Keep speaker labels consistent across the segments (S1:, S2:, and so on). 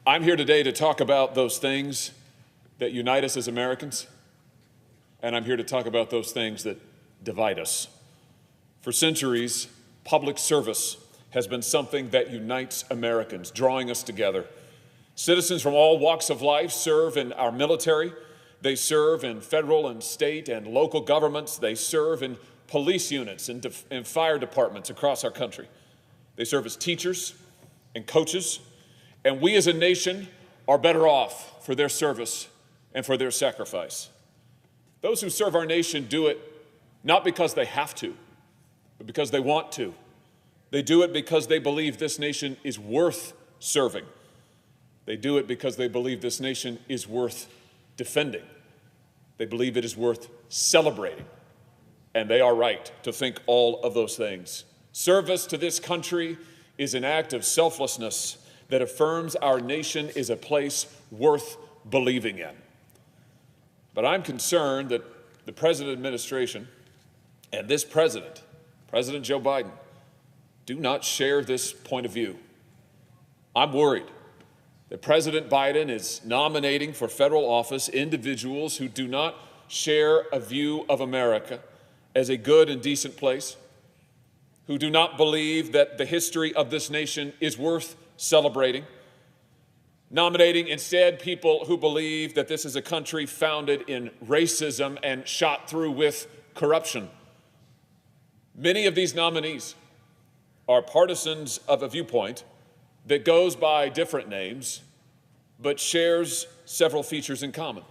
S1: I'm here today to talk about those things that unite us as Americans, and I'm here to talk about those things that divide us. For centuries, public service has been something that unites Americans, drawing us together. Citizens from all walks of life serve in our military. They serve in federal and state and local governments. They serve in police units and fire departments across our country. They serve as teachers and coaches. And we as a nation are better off for their service and for their sacrifice. Those who serve our nation do it not because they have to, but because they want to. They do it because they believe this nation is worth serving. They do it because they believe this nation is worth defending. They believe it is worth celebrating. And they are right to think all of those things. Service to this country is an act of selflessness that affirms our nation is a place worth believing in. But I'm concerned that the present administration and this president, President Joe Biden, do not share this point of view. I'm worried that President Biden is nominating for federal office individuals who do not share a view of America as a good and decent place, who do not believe that the history of this nation is worth celebrating, nominating instead people who believe that this is a country founded in racism and shot through with corruption. Many of these nominees are partisans of a viewpoint that goes by different names, but shares several features in common.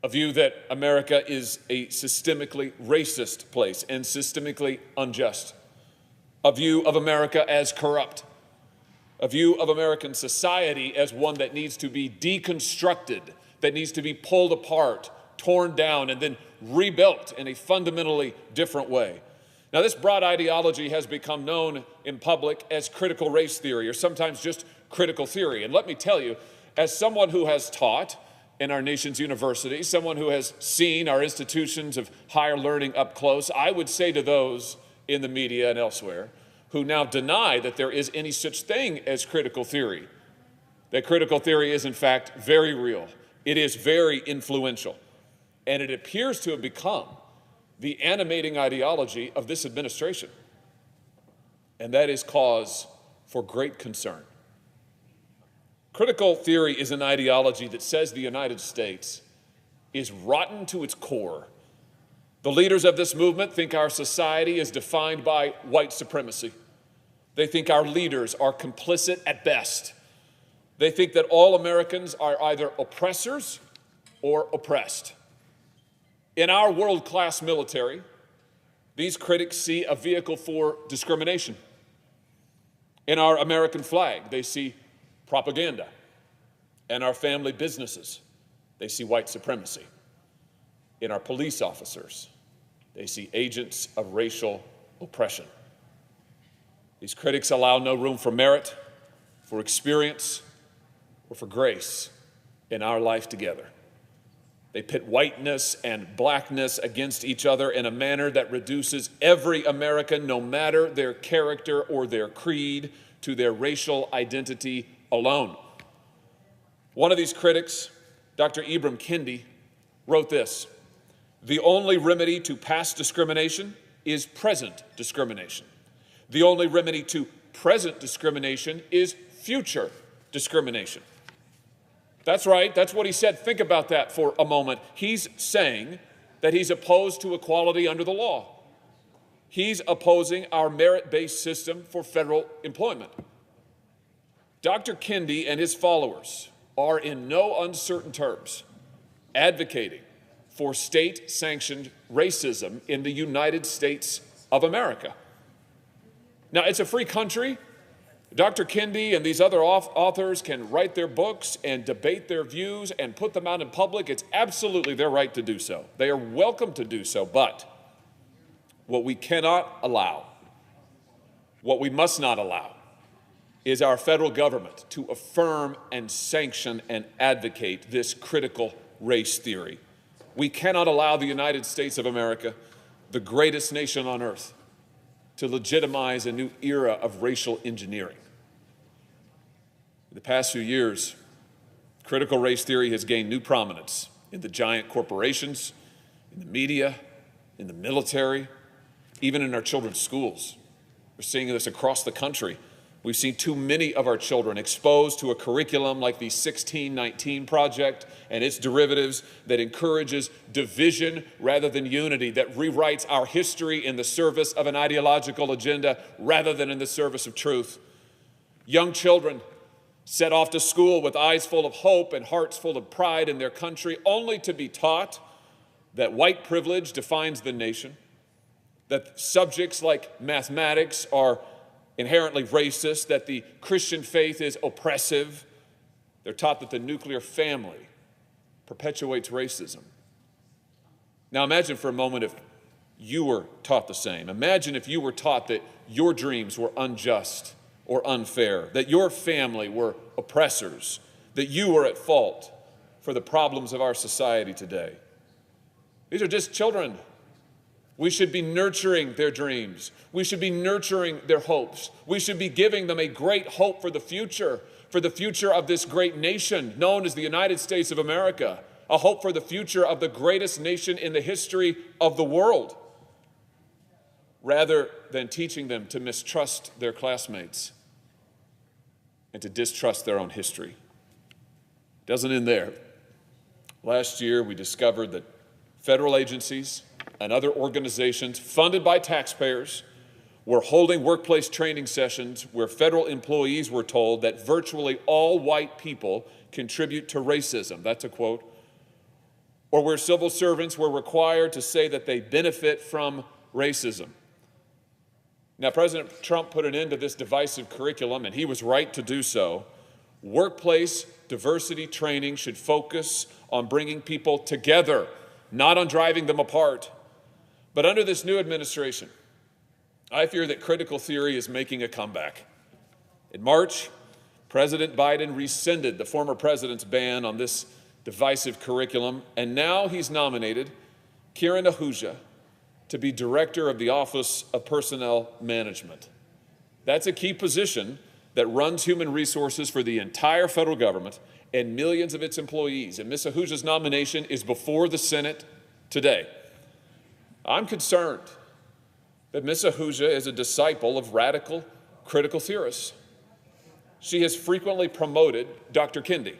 S1: A view that America is a systemically racist place and systemically unjust. A view of America as corrupt. A view of American society as one that needs to be deconstructed, that needs to be pulled apart, torn down, and then rebuilt in a fundamentally different way. Now, this broad ideology has become known in public as critical race theory, or sometimes just critical theory. And let me tell you, as someone who has taught in our nation's universities, someone who has seen our institutions of higher learning up close, I would say to those in the media and elsewhere who now deny that there is any such thing as critical theory, that critical theory is in fact very real. It is very influential, and it appears to have become the animating ideology of this administration, and that is cause for great concern. Critical theory is an ideology that says the United States is rotten to its core. The leaders of this movement think our society is defined by white supremacy. They think our leaders are complicit at best. They think that all Americans are either oppressors or oppressed. In our world-class military, these critics see a vehicle for discrimination. In our American flag, they see propaganda. In our family businesses, they see white supremacy. In our police officers, they see agents of racial oppression. These critics allow no room for merit, for experience, or for grace in our life together. They pit whiteness and blackness against each other in a manner that reduces every American, no matter their character or their creed, to their racial identity alone. One of these critics, Dr. Ibram Kendi, wrote this: "The only remedy to past discrimination is present discrimination. The only remedy to present discrimination is future discrimination." That's right, that's what he said. Think about that for a moment. He's saying that he's opposed to equality under the law. He's opposing our merit-based system for federal employment. Dr. Kendi and his followers are in no uncertain terms advocating for state-sanctioned racism in the United States of America. Now, it's a free country. Dr. Kendi and these other authors can write their books and debate their views and put them out in public. It's absolutely their right to do so. They are welcome to do so, but what we cannot allow, what we must not allow, is our federal government to affirm and sanction and advocate this critical race theory. We cannot allow the United States of America, the greatest nation on earth, to legitimize a new era of racial engineering. In the past few years, critical race theory has gained new prominence in the giant corporations, in the media, in the military, even in our children's schools. We're seeing this across the country. We've seen too many of our children exposed to a curriculum like the 1619 Project and its derivatives that encourages division rather than unity, that rewrites our history in the service of an ideological agenda rather than in the service of truth. Young children set off to school with eyes full of hope and hearts full of pride in their country, only to be taught that white privilege defines the nation, that subjects like mathematics are inherently racist, that the Christian faith is oppressive. They're taught that the nuclear family perpetuates racism. Now imagine for a moment if you were taught the same. Imagine if you were taught that your dreams were unjust or unfair, that your family were oppressors, that you were at fault for the problems of our society today. These are just children. We should be nurturing their dreams. We should be nurturing their hopes. We should be giving them a great hope for the future of this great nation known as the United States of America, a hope for the future of the greatest nation in the history of the world, rather than teaching them to mistrust their classmates and to distrust their own history. It doesn't end there. Last year, we discovered that federal agencies and other organizations funded by taxpayers were holding workplace training sessions where federal employees were told that virtually all white people contribute to racism. That's a quote. Or where civil servants were required to say that they benefit from racism. Now, President Trump put an end to this divisive curriculum, and he was right to do so. Workplace diversity training should focus on bringing people together, not on driving them apart. But under this new administration, I fear that critical theory is making a comeback. In March, President Biden rescinded the former president's ban on this divisive curriculum, and now he's nominated Kiran Ahuja to be director of the Office of Personnel Management. That's a key position that runs human resources for the entire federal government and millions of its employees. And Ms. Ahuja's nomination is before the Senate today. I'm concerned that Ms. Ahuja is a disciple of radical critical theorists. She has frequently promoted Dr. Kendi.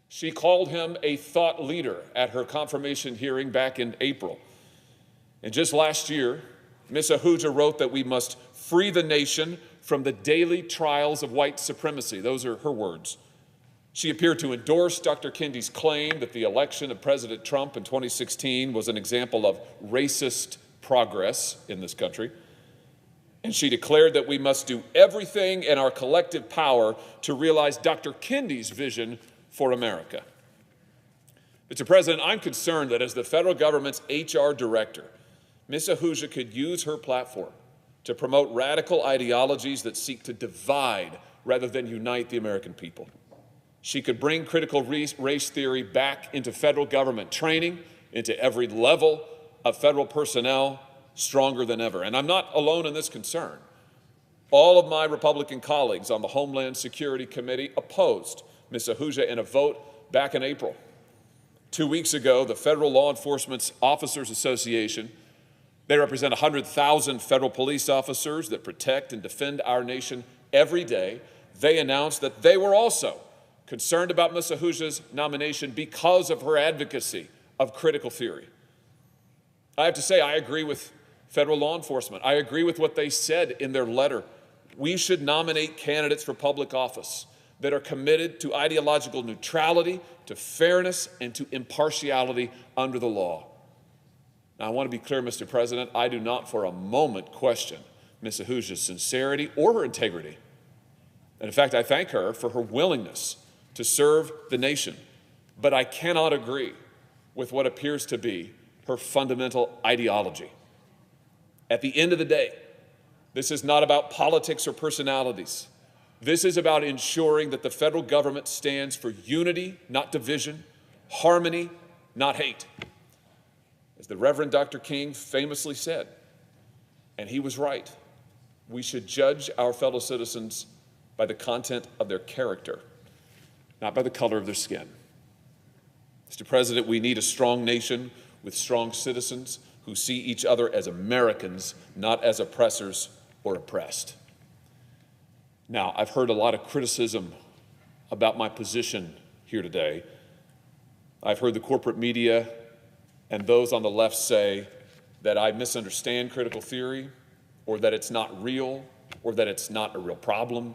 S1: She called him a thought leader at her confirmation hearing back in April. And just last year, Ms. Ahuja wrote that we must free the nation from the daily trials of white supremacy. Those are her words. She appeared to endorse Dr. Kendi's claim that the election of President Trump in 2016 was an example of racist progress in this country. And she declared that we must do everything in our collective power to realize Dr. Kendi's vision for America. Mr. President, I'm concerned that as the federal government's HR director, Ms. Ahuja could use her platform to promote radical ideologies that seek to divide rather than unite the American people. She could bring critical race theory back into federal government training, into every level of federal personnel, stronger than ever. And I'm not alone in this concern. All of my Republican colleagues on the Homeland Security Committee opposed Ms. Ahuja in a vote back in April. 2 weeks ago, the Federal Law Enforcement Officers Association, they represent 100,000 federal police officers that protect and defend our nation every day. They announced that they were also concerned about Ms. Ahuja's nomination because of her advocacy of critical theory. I have to say, I agree with federal law enforcement. I agree with what they said in their letter. We should nominate candidates for public office that are committed to ideological neutrality, to fairness, and to impartiality under the law. Now, I want to be clear, Mr. President, I do not for a moment question Ms. Ahuja's sincerity or her integrity. And in fact, I thank her for her willingness to serve the nation. But I cannot agree with what appears to be her fundamental ideology. At the end of the day, this is not about politics or personalities. This is about ensuring that the federal government stands for unity, not division, harmony, not hate. As the Reverend Dr. King famously said, and he was right, we should judge our fellow citizens by the content of their character, not by the color of their skin. Mr. President, we need a strong nation with strong citizens who see each other as Americans, not as oppressors or oppressed. Now, I've heard a lot of criticism about my position here today. I've heard the corporate media and those on the left say that I misunderstand critical theory, or that it's not real, or that it's not a real problem.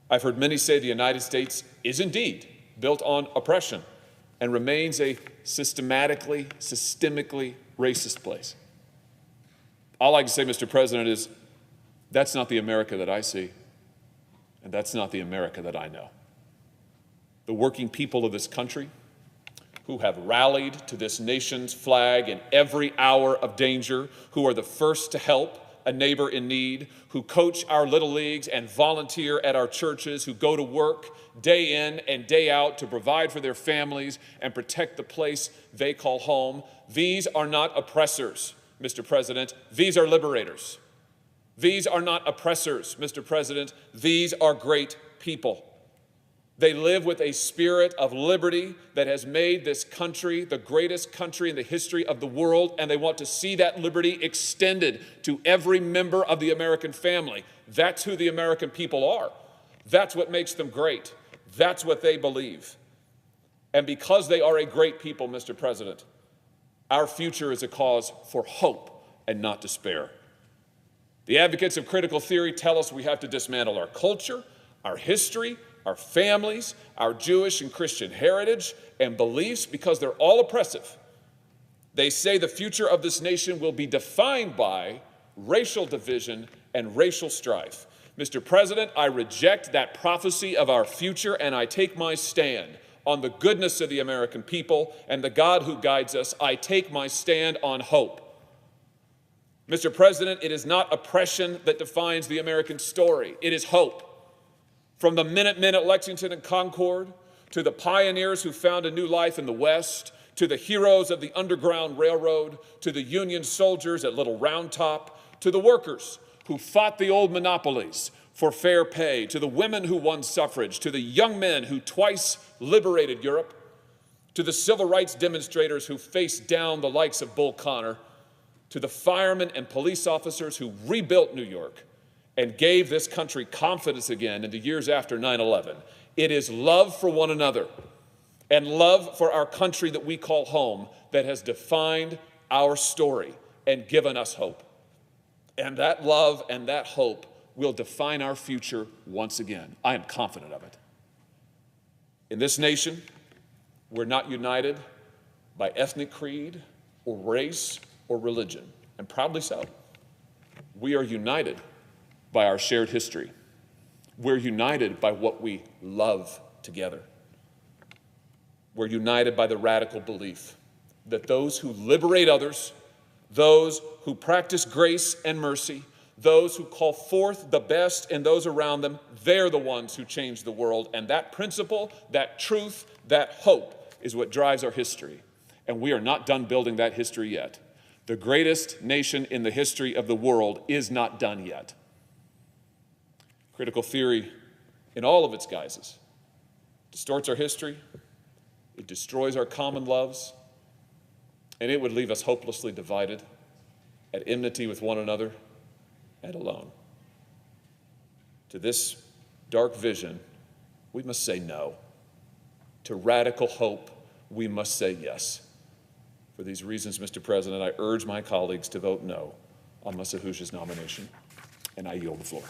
S1: I've heard many say the United States is indeed built on oppression and remains a systemically racist place. All I can say, Mr. President, is that's not the America that I see, and that's not the America that I know. The working people of this country, who have rallied to this nation's flag in every hour of danger, who are the first to help a neighbor in need, who coach our little leagues and volunteer at our churches, who go to work day in and day out to provide for their families and protect the place they call home. These are not oppressors, Mr. President. These are liberators. These are not oppressors, Mr. President. These are great people. They live with a spirit of liberty that has made this country the greatest country in the history of the world, and they want to see that liberty extended to every member of the American family. That's who the American people are. That's what makes them great. That's what they believe. And because they are a great people, Mr. President, our future is a cause for hope and not despair. The advocates of critical theory tell us we have to dismantle our culture, our history, our families, our Jewish and Christian heritage and beliefs because they're all oppressive. They say the future of this nation will be defined by racial division and racial strife. Mr. President, I reject that prophecy of our future, and I take my stand on the goodness of the American people and the God who guides us. I take my stand on hope. Mr. President, it is not oppression that defines the American story. It is hope. From the Minutemen at Lexington and Concord, to the pioneers who found a new life in the West, to the heroes of the Underground Railroad, to the Union soldiers at Little Round Top, to the workers who fought the old monopolies for fair pay, to the women who won suffrage, to the young men who twice liberated Europe, to the civil rights demonstrators who faced down the likes of Bull Connor, to the firemen and police officers who rebuilt New York and gave this country confidence again in the years after 9/11. It is love for one another and love for our country that we call home that has defined our story and given us hope. And that love and that hope will define our future once again. I am confident of it. In this nation, we're not united by ethnic creed or race or religion, and proudly so. We are united by our shared history. We're united by what we love together. We're united by the radical belief that those who liberate others, those who practice grace and mercy, those who call forth the best in those around them, they're the ones who change the world. And that principle, that truth, that hope is what drives our history. And we are not done building that history yet. The greatest nation in the history of the world is not done yet. Critical theory, in all of its guises, distorts our history, it destroys our common loves, and it would leave us hopelessly divided, at enmity with one another, and alone. To this dark vision, we must say no. To radical hope, we must say yes. For these reasons, Mr. President, I urge my colleagues to vote no on Massahuja's nomination, and I yield the floor.